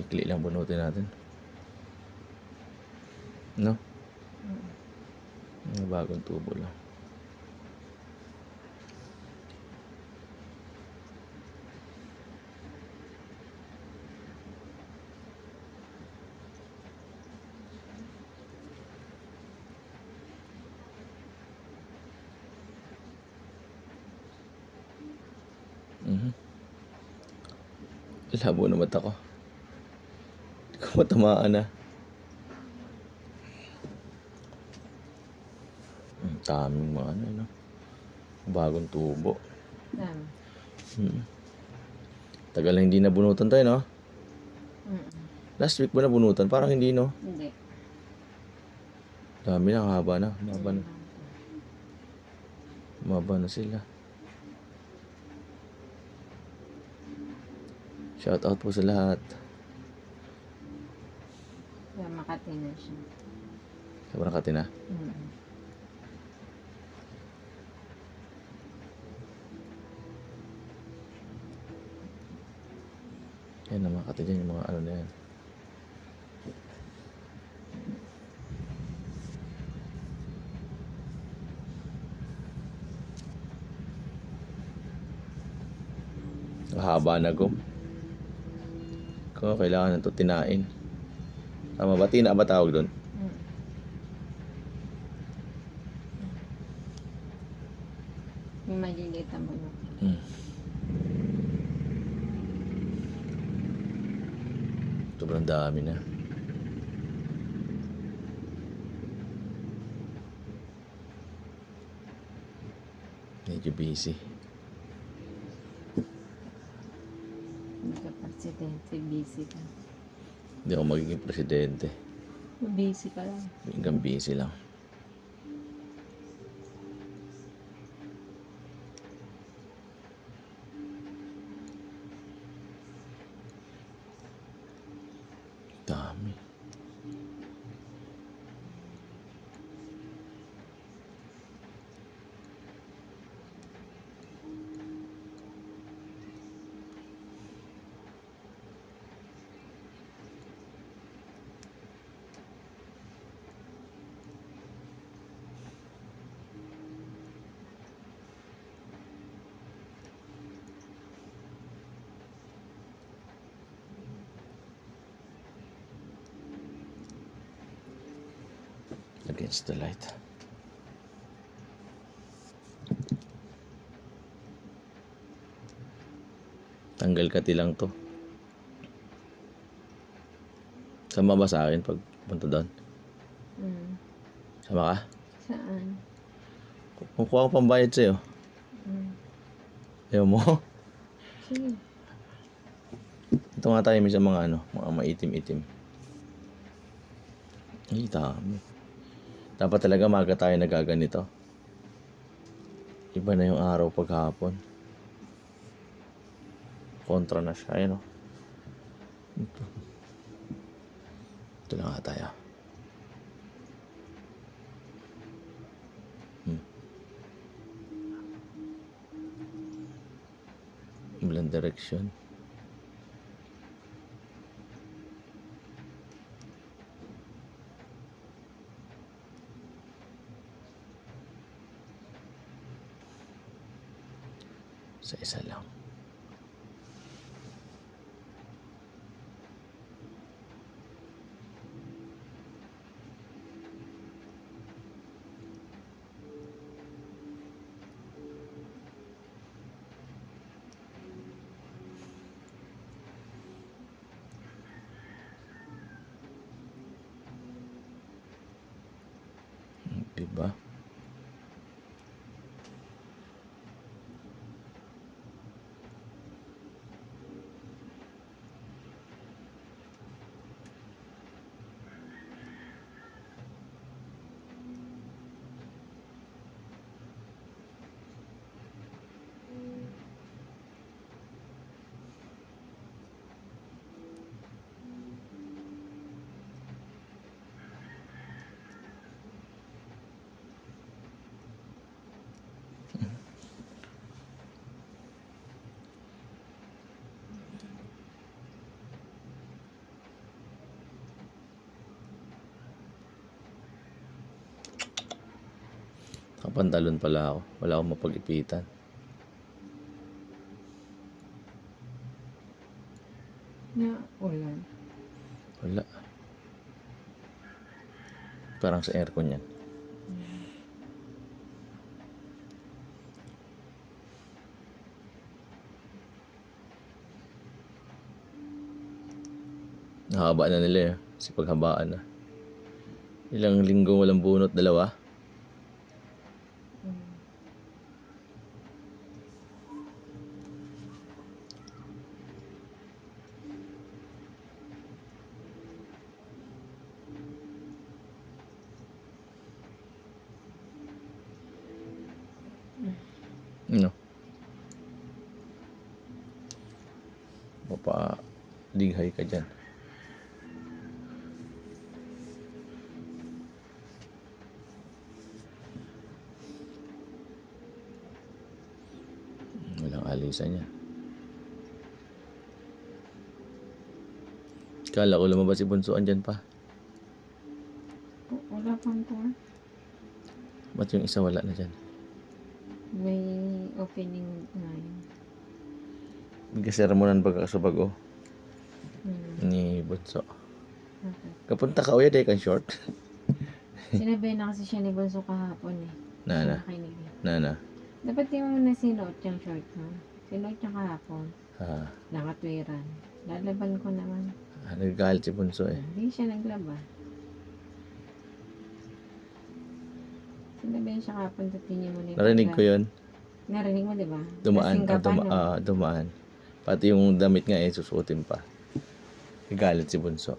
Maikli lang bunutin natin. No? Bagong tubo lang. Labo na mata ko. Hindi ko matamaan na. Ang daming mga ano, no? Bagong tubo. Tagal na hindi nabunutan tayo, no? Last week ba nabunutan? Parang hindi, no? Hindi. Dami na, haba na. Maba na sila. Shout out po sa lahat. Kaya Makati na siya. Sobrang Makati na. Yan na Makati dyan yung mga ano na yan. Haba na gum. Kung kailangan na ito tinain. Tama ba? Tina ba tawag doon? May maliliit ang manok. Sobrang dami na. Medyo busy. Hindi ka presidente, busy ka. Hindi ako magiging presidente. Busy ka lang. Hanggang busy lang. Dami. Against the light. Tanggal kati lang to. Sama ba sa akin pag punta doon? Sama ka? Saan? Kukuha ko pambayad sa'yo. Ayaw mo? Sige. Ito nga tayo sa mga ano, mga maitim-itim. Ay, dami. Dapat talaga maga tayo nagaganito. Iba na yung araw paghapon. Kontra na siya, ayun o. Ito lang nga tayo. Walang direksyon. Sa isa lang. Diba? Nakapantalon pala ako. Wala akong mapag-ipitan. Na ulan. Wala. Parang sa aircon yan. Nahaba na nila eh. Kasi paghabaan na. Ilang linggo walang bunot, 2. Ano? Lighay ka dyan. Walang alisan niya. Kala ko lumabas si Bunso, andyan pa. Wala pang tour. Ba't yung isa wala na dyan? May opening ngayon. Bigkasermonan pagkakasubag oh. Ni Bunso. Okay. Kapunta ka uya, kang short. Sinabi na kasi siya ni Bunso kahapon eh. Nana. Nakinig eh. Nana. Dapat di mo na sinuot yung short mo. Sinuot niya kahapon. Ah, Nakatwiran. Lalaban ko naman. nagagalit si Bunso eh. Hindi siya naglaba. Sinabi siya kahapon sa tingin mo ni Narinig ko yun. Narinig mo, di ba? Dumaan. Kasing gaba, no? Dumaan. Pati yung damit nga eh, susuotin pa. Nagagalit si Bunso.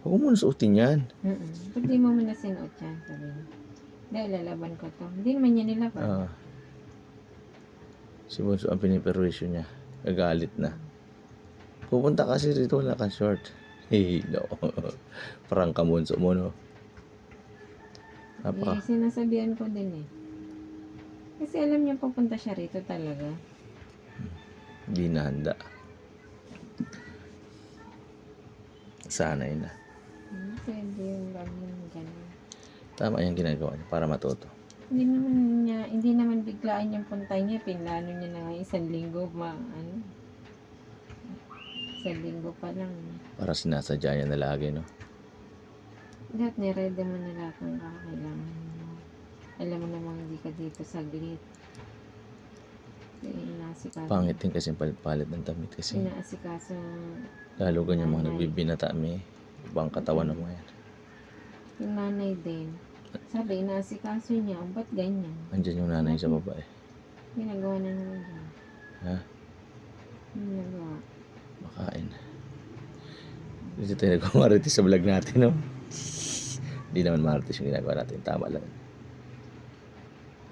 Huwag mo suotin yan. Ba't di mo muna sinuot yan? Sabi niya. Dahil lalaban ko to. Hindi naman niya nilaban. Ah. Si Bunso ang piniperwisyo niya. Nagagalit na. Pupunta kasi rito, wala kang short. Hey, no. Parang kamunso mo, no? Eh, sinasabihan ko din eh. Kasi alam niya pupunta siya rito talaga. Hindi na handa. Sanay na. Pwede yung gawin ganun. Tama yung ginagawa niya para matuto. Hindi naman biglaan yung punta niya. Pinlano niya na nga 1 linggo ano. 1 linggo pa lang. Para sinasadya niya na lagi, no? Dapat nirede mo na lahat ng kakailangan mo. Alam mo namang hindi ka dito saglit. Inaasikaso. Pangit din kasi palit-palit ng damit kasi. Inaasikaso. Lalo ganyan mga Nanay. nagbibinata may ibang katawan ng mga yan. Yung nanay din. Sabi, inaasikaso niya. Ba't ganyan? Andyan yung nanay sa babae. Ginagawa na naman dyan. Ha? Ginagawa. Makain. Dito tayo nagmamarites sa vlog natin, no? Hindi naman marites yung ginagawa natin. Tama lang.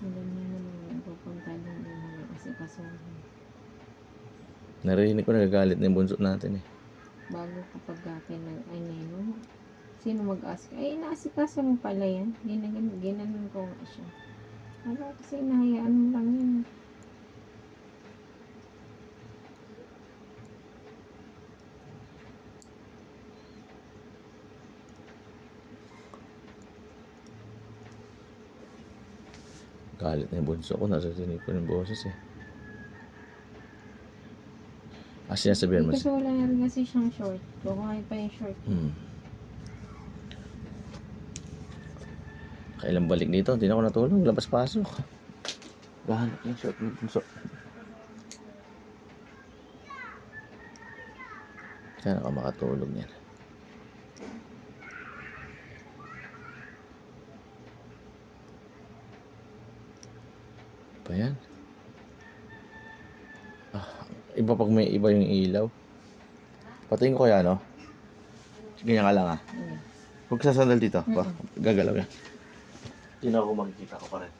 Alam niya naman pupunta lang din naman asikaso. Narinig ko nagagalit na yung bunso natin eh. Bago kapag ay neno. Sino mag-ask? Ay, inaasikaso mo pala yan. Ginanon ko nga siya. Ano kasi nahayaan mo lang yun. Galit na yung bunso ko. Nasasinig ko yung boses eh. Sinasabihan mo Kasi wala na rin kasi siyang short. Kukuhain pa yung short. Kailang balik dito, hindi na ako natulog, labas-pasok. Gahanap yung short ng bunso. Saan ako makatulog niyan? Pa yan? Iba pag may iba yung ilaw. Patayin ko kaya, no? Ganyan ka lang, ah. Huwag sasandal dito. Gagalaw yan. Hindi na ako makikita ko pa rin.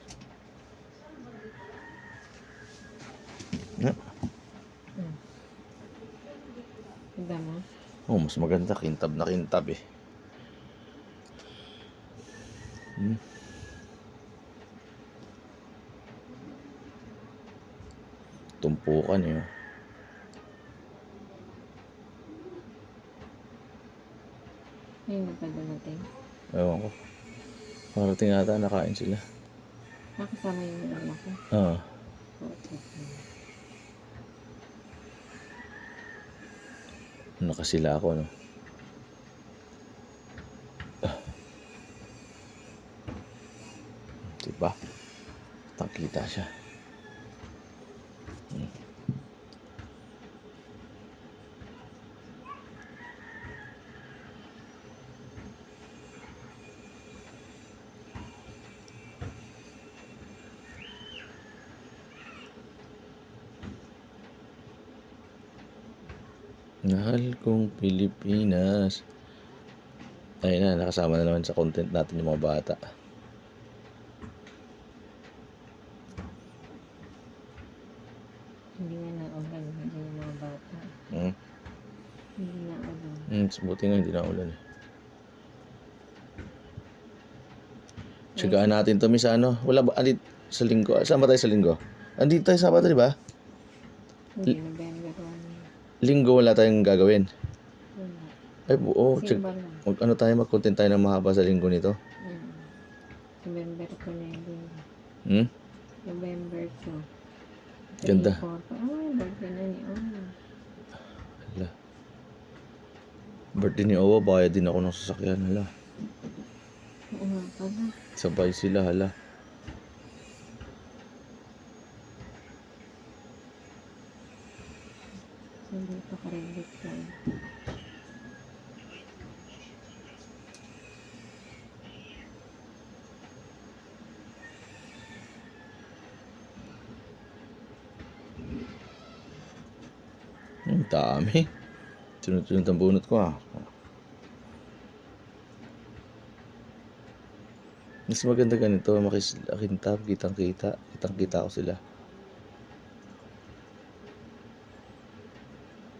Ganda mo? Oh, mas maganda. Kintab na kintab eh. Tumpukan eh. Ayun na pa dumating. Ewan ko. Parating ata, nakain sila. Nakasama yung lalaki. Oo. Nakasila ako, no? Diba? Takita siya. Mahal kong Pilipinas. Ayun na, nakasama na naman sa content natin yung mga bata. Hindi nga naulan. Hindi yung mga bata. Hindi naulan. Buti nga hindi na ulan eh. Tsagaan natin to, miss, ano? Wala ba? Andit sa linggo. Saan ba tayo sa linggo? Andito tayo Sabado, di ba? Hindi, November 1. Linggo wala tayong gagawin. Wala. Ay, oo. Simba lang. Ano tayo, mag-content tayo ng mahaba sa linggo nito. November 2 na yun. November 2. Ganda. 3, 4, ay, birthday na ni Owa. Hala. Birthday ni Owa, bayad din ako ng sasakyan. Hala. Oo nga pala. Sabay sila, hala. So, dito credit card. Ang dami. Sunod-sunod ang bunot ko, ah. Mas maganda ganito, makikintab, kitang-kita. Kitang-kita ko sila.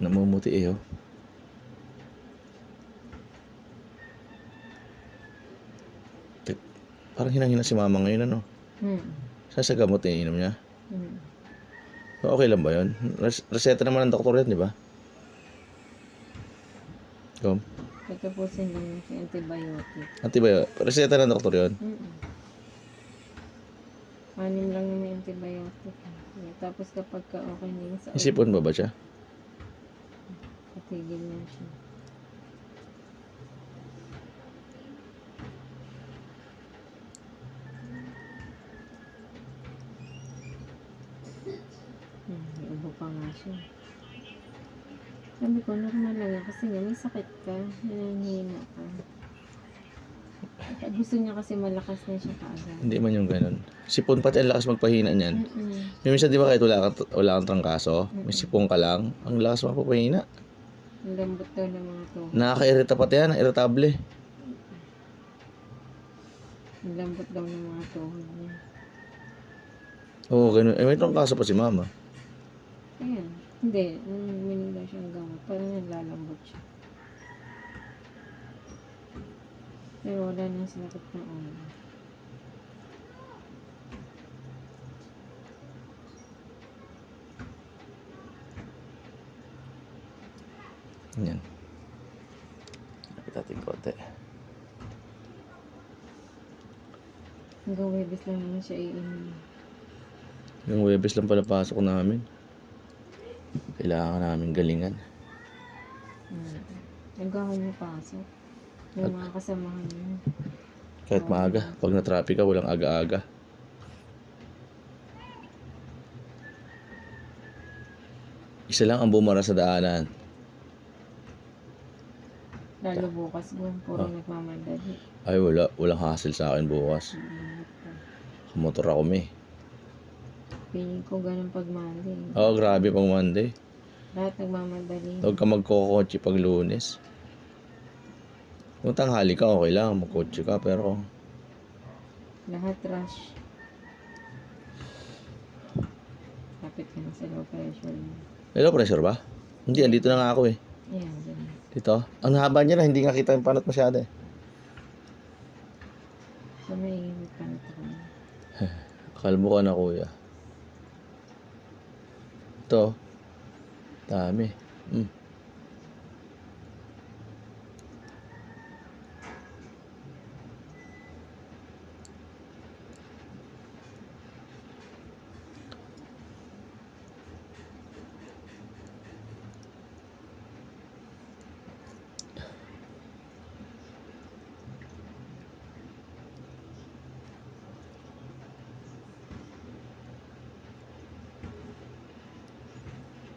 Namumuti eh, oh. Parang hinang-hina si mama ngayon, ano? Saan sa gamot eh, inom niya? Okay lang ba yun? Reseta naman ng doktor yan, di ba? Kom? Tatapusin lang yung antibiotic. Antibiotic. Reseta ng doktor yun? Anim lang yung may antibiotic. Tapos kapag okay na yun sa Isipon ba siya? patigil na siya. May ubo pa nga siya. Sabi ko, normal lang yan kasi nga may sakit ka, nananghina ka. Gusto niya kasi malakas na siya kaagad. Hindi man yung ganun. Sipon pati ang lakas magpahina niyan. Yung minsan di ba kahit wala kang trangkaso, may sipon ka lang, ang lakas magpapahina. Ang lambot daw ng mga tuhod. Nakaka-irita pati yan, irritable. Ang lambot daw ng mga tuhod niya. Oo, ganun. Eh, may trangkaso pa si mama. Ayan. Hindi. Minig daw siyang gamot. Parang naglalambot siya. Pero wala nang sakit na ulo. Yan. Lapit natin konti. Hanggang Webes lang naman siya iinom. Yung Webes lang pala pasok namin. Kailangan namin galingan. Nagahan niyo pasok. Yung mga kasamahan niyo. Kahit maaga. Pag na-traffic ka, walang aga-aga. Isa lang ang bumara sa daanan. Lalo bukas doon. Puro nagmamadali. Ay, wala. Walang hassle sa akin bukas. Motor ako, may. Piling ko ganun pag Monday. Oo, grabe pang Monday. Lahat nagmamadali. Huwag ka magkokotse pag Lunes. Kung tanghali ka, okay lang. Magkotse ka, pero... Lahat rush. Kapit ka na sa low pressure. May low pressure ba? Hindi, andito na nga ako eh. Ayan, ganun. Dito. Ang haba niya na, hindi nga kita yung panot masyado eh. So, may panito ka na. Kalbo ka na, kuya. Ito. Dami.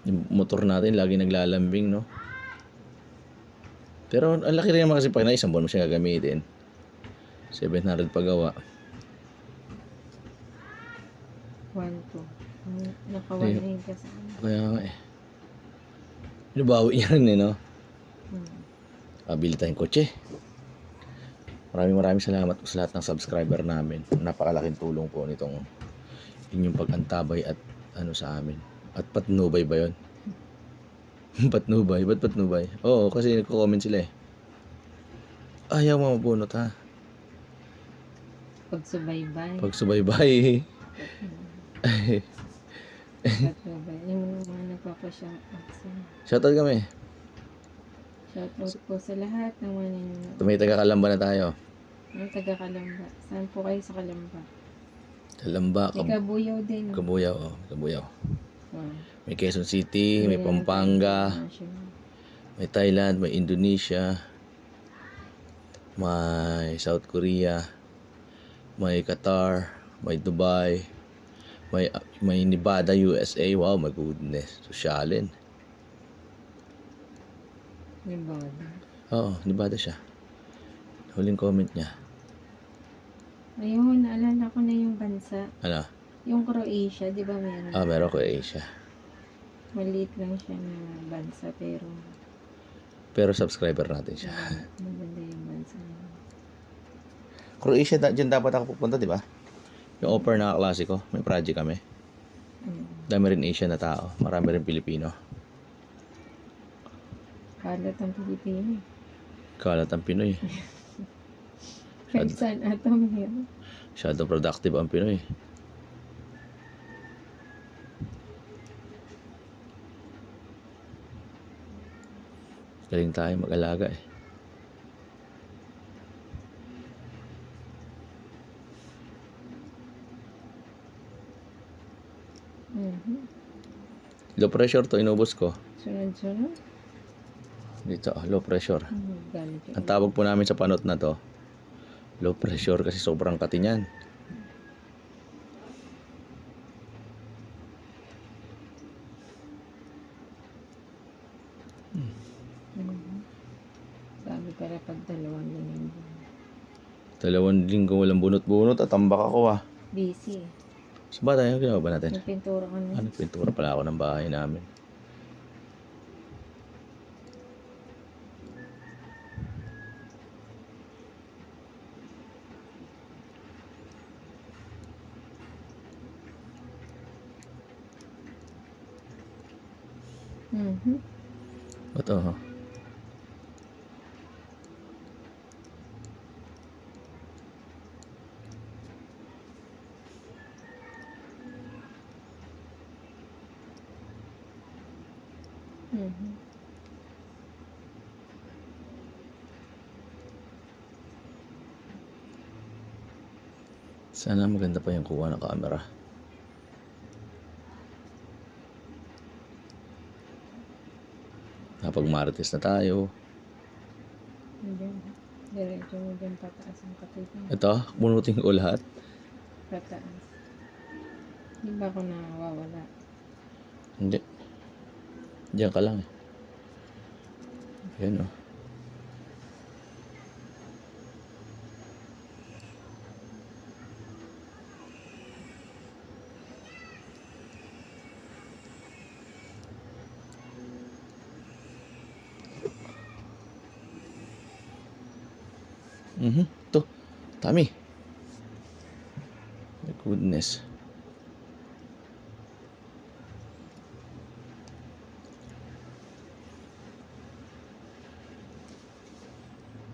Yung motor natin lagi naglalambing, no? Pero ang laki rin naman kasi pag na isang buwan mo siya gagamitin. 700 pagawa. 1-2. Naka Ayun. 1 ka sa ano. Kaya nga eh. Binabawi niya rin eh, no? Bili tayong kotse. Maraming salamat po sa lahat ng subscriber namin. Napakalaking tulong po nitong inyong pag-antabay at ano sa amin. At patnubay ba yun? Patnubay? Ba't patnubay? Oo, kasi nagko-comment sila eh. Ayaw mo mabunot ha. Pagsubaybay. Pagsubaybay. Pagsubaybay. Yung mga nagpapashoutout sa Shoutout kami. shoutout po sa lahat ng mga nanonood. Tumay taga-Kalamba na tayo. Ang taga Kalamba. Saan po kayo sa Kalamba? Kalamba, May Kabuyaw din. Kabuyaw, oh, Kabuyaw. Wow. May Quezon City, may Pampanga, may Thailand, may Indonesia, may South Korea, may Qatar, may Dubai, may Nevada, USA. Wow, my goodness. Sosyalin. Nevada. Oo, Nevada siya. Huling comment niya. Ayun, naalala ko na yung bansa. Ano? Yung Croatia, di ba meron? Meron ko Asia. Maliit lang siya na bansa, Pero subscriber natin siya. maganda yung bansa niya. Croatia, dyan dapat ako pupunta, di ba? Yung offer na klase ko, may project kami. Dami rin Asian na tao, marami rin Pilipino. Kalat ang Pilipino. Kalat ang Pinoy. Kahit saan atom yun. Shadow productive ang Pinoy. Galing tayo mag-alaga eh. Low pressure to, inubos ko. Sunod-sunod. Dito, low pressure. Galit yun. Ang tawag po namin sa panot na to, low pressure kasi sobrang kati niyan. Sabi pala pag 2 linggo. 2 linggo walang bunot-bunot at tambak ako ah. Busy. So ba tayo, ginawa ba natin? Nagpintura ka na. Nagpintura pala ako ng bahay namin. Ito, sana maganda pa yung kuha ng camera. Kapag marites na tayo. Diretso mo dyan pataas ang kapitan. Ito, bunutin ko lahat. Pataas. Di ba ako nawawala? Hindi. Diyan ka lang eh. Yan oh. Ito. Tami. My goodness.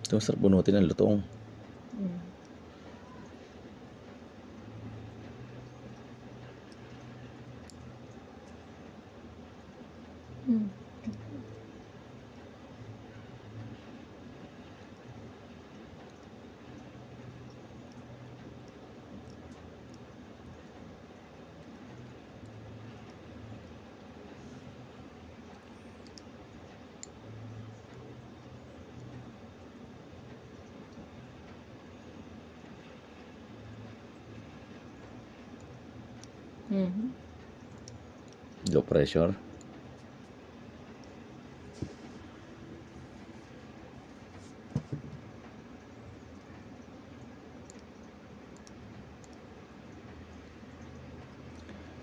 Ito masarap bunutin ng lutong. Low pressure.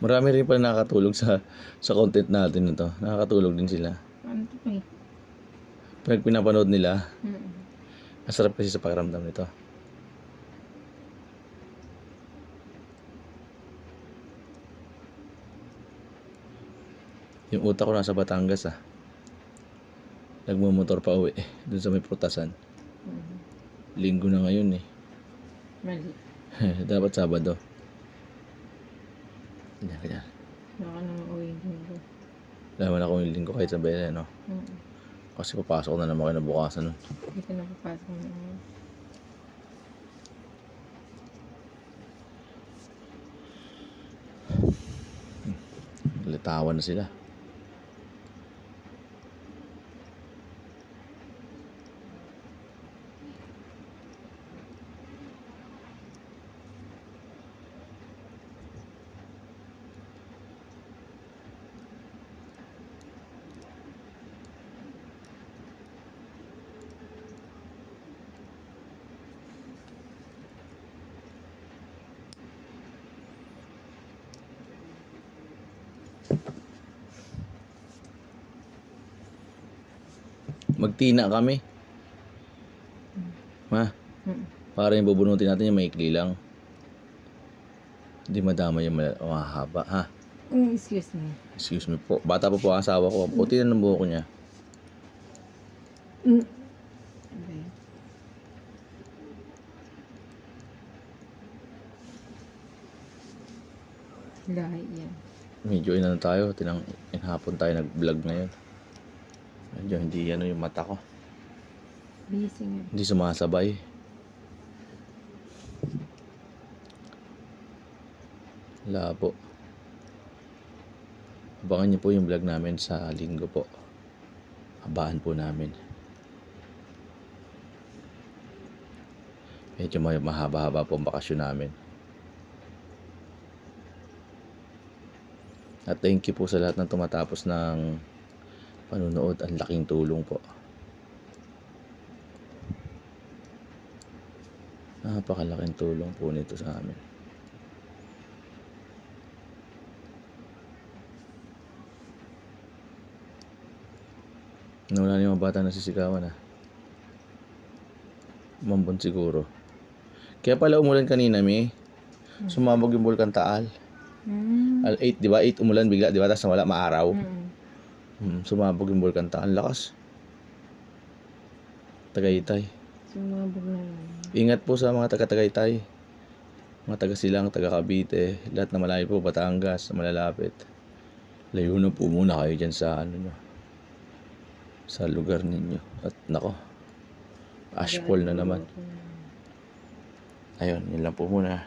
Marami rin pala nakakatulog sa content natin ito. Nakakatulog din sila. Ano to eh? Pag pinapanood nila, Mm. masarap kasi sa pakiramdam nito. Yung utak ko nasa Batangas Nagmumotor pa uwi dun sa may prutasan. Mm. Linggo na ngayon Mali. Dapat Sabado. Ganyan. Baka naman uwi dito. Laman ako yung linggo kahit sa bele, no? Mm. Kasi papasok na naman kinabukasan nun. Hindi ka napapasok na. Litawan na sila. Magtina kami. Ma, Mm. para yung bubunutin natin yung maikli lang. Hindi madama yung mahaba, ha? Excuse me. Excuse me po. Bata pa po ang asawa ko. Ang puti na ng buhok niya. Mm. Okay. Lahi yan. Medyo inano tayo. Inhapon tayo nag-vlog ngayon. Medyo hindi yung mata ko. Busy nga. Hindi sumasabay. Labo. Abangan niyo po yung vlog namin sa linggo po. Habaan po namin. Medyo mahaba-haba po ang bakasyon namin. At thank you po sa lahat ng tumatapos ng panunood. Ang laking tulong po. Napakalaking tulong po nito sa amin. Nawala na yung mga bata na sisigawan Mambon siguro. Kaya pala umulan kanina, Sumabog yung Bulkan Taal. Mm. 8, di ba? 8 umulan bigla, di ba? Tapos nawala, maaraw. Mm. Sumabog yung Bulkan Taal. Lakas. Tagaytay. Sumabog na lang. Ingat po sa mga taga-Tagaytay. Mga taga-Silang, taga-Cavite. Lahat na malayo po, Batangas, na malalapit. Layo na po muna kayo dyan sa sa lugar ninyo. At nako, ashfall na naman. Ayun, yun lang po muna.